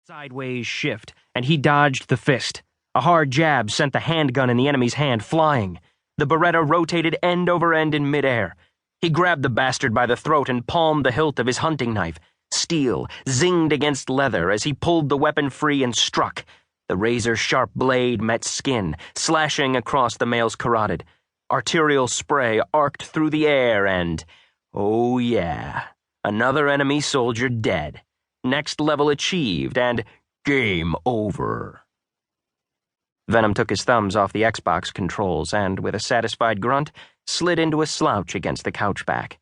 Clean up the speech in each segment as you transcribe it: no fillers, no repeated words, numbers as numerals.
Sideways shift, and he dodged the fist. A hard jab sent the handgun in the enemy's hand flying. The Beretta rotated end over end in midair. He grabbed the bastard by the throat and palmed the hilt of his hunting knife. Steel zinged against leather as he pulled the weapon free and struck. The razor-sharp blade met skin, slashing across the male's carotid. Arterial spray arced through the air and... oh yeah, another enemy soldier dead. Next level achieved, and game over. Venom took his thumbs off the Xbox controls and, with a satisfied grunt, slid into a slouch against the couch back.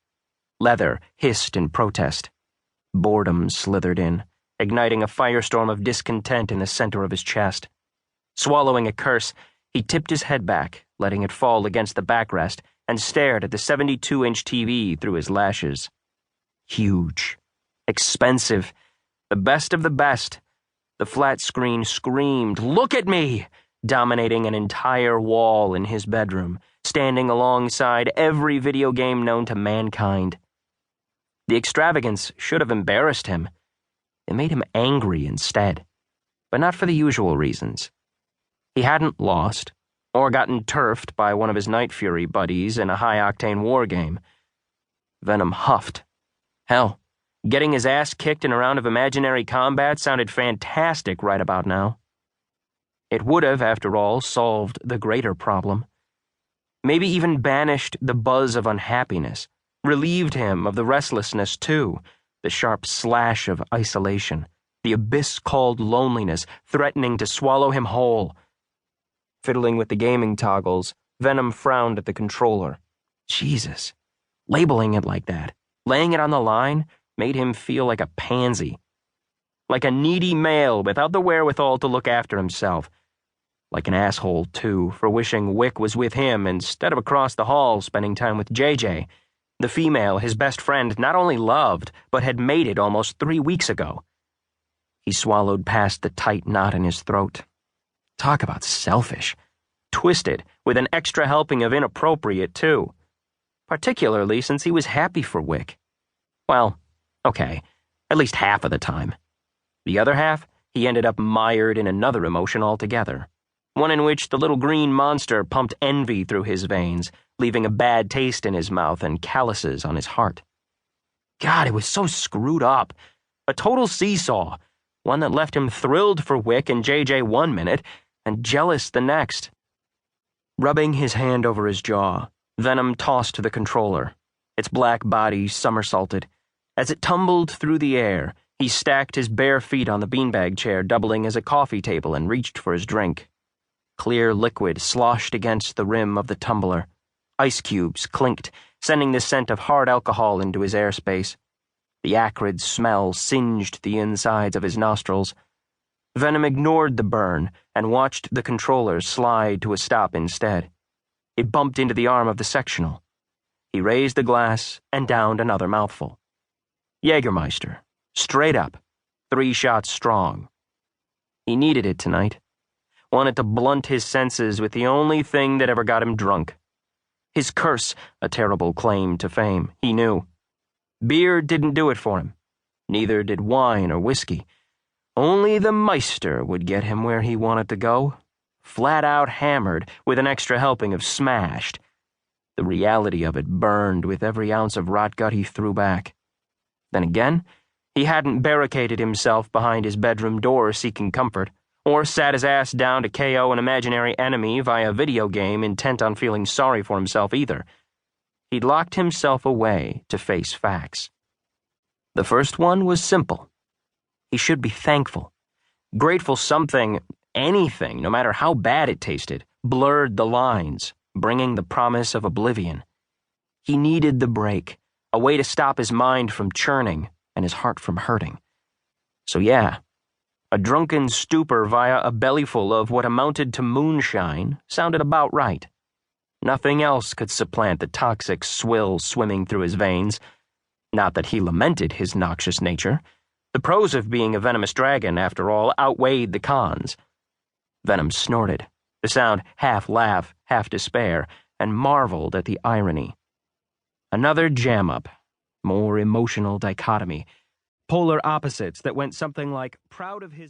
Leather hissed in protest. Boredom slithered in, igniting a firestorm of discontent in the center of his chest. Swallowing a curse, he tipped his head back, letting it fall against the backrest, and stared at the 72-inch TV through his lashes. Huge. Expensive. The best of the best. The flat screen screamed, "Look at me!" dominating an entire wall in his bedroom, standing alongside every video game known to mankind. The extravagance should have embarrassed him. It made him angry instead, but not for the usual reasons. He hadn't lost, or gotten turfed by one of his Night Fury buddies in a high-octane war game. Venom huffed. Hell, getting his ass kicked in a round of imaginary combat sounded fantastic right about now. It would have, after all, solved the greater problem. Maybe even banished the buzz of unhappiness, relieved him of the restlessness too, the sharp slash of isolation, the abyss called loneliness threatening to swallow him whole. Fiddling with the gaming toggles, Venom frowned at the controller. Jesus, labeling it like that, laying it on the line, made him feel like a pansy. Like a needy male without the wherewithal to look after himself. Like an asshole, too, for wishing Wick was with him instead of across the hall spending time with JJ, the female his best friend not only loved, but had mated almost 3 weeks ago. He swallowed past the tight knot in his throat. Talk about selfish. Twisted, with an extra helping of inappropriate, too. Particularly since he was happy for Wick. Well, okay, at least half of the time. The other half, he ended up mired in another emotion altogether. One in which the little green monster pumped envy through his veins, leaving a bad taste in his mouth and calluses on his heart. God, it was so screwed up. A total seesaw. One that left him thrilled for Wick and JJ 1 minute, and jealous the next. Rubbing his hand over his jaw, Venom tossed the controller. Its black body somersaulted. As it tumbled through the air, he stacked his bare feet on the beanbag chair, doubling as a coffee table, and reached for his drink. Clear liquid sloshed against the rim of the tumbler. Ice cubes clinked, sending the scent of hard alcohol into his airspace. The acrid smell singed the insides of his nostrils. Venom ignored the burn and watched the controller slide to a stop instead. It bumped into the arm of the sectional. He raised the glass and downed another mouthful. Jägermeister, straight up, 3 shots strong. He needed it tonight. Wanted to blunt his senses with the only thing that ever got him drunk. His curse, a terrible claim to fame, he knew. Beer didn't do it for him. Neither did wine or whiskey. Only the Meister would get him where he wanted to go. Flat out hammered with an extra helping of smashed. The reality of it burned with every ounce of rotgut he threw back. Then again, he hadn't barricaded himself behind his bedroom door seeking comfort, or sat his ass down to KO an imaginary enemy via video game intent on feeling sorry for himself either. He'd locked himself away to face facts. The first one was simple. He should be thankful. Grateful something, anything, no matter how bad it tasted, blurred the lines, bringing the promise of oblivion. He needed the break, a way to stop his mind from churning and his heart from hurting. So yeah, a drunken stupor via a bellyful of what amounted to moonshine sounded about right. Nothing else could supplant the toxic swill swimming through his veins. Not that he lamented his noxious nature. The pros of being a venomous dragon, after all, outweighed the cons. Venom snorted, the sound half laugh, half despair, and marveled at the irony. Another jam-up, more emotional dichotomy, polar opposites that went something like proud of his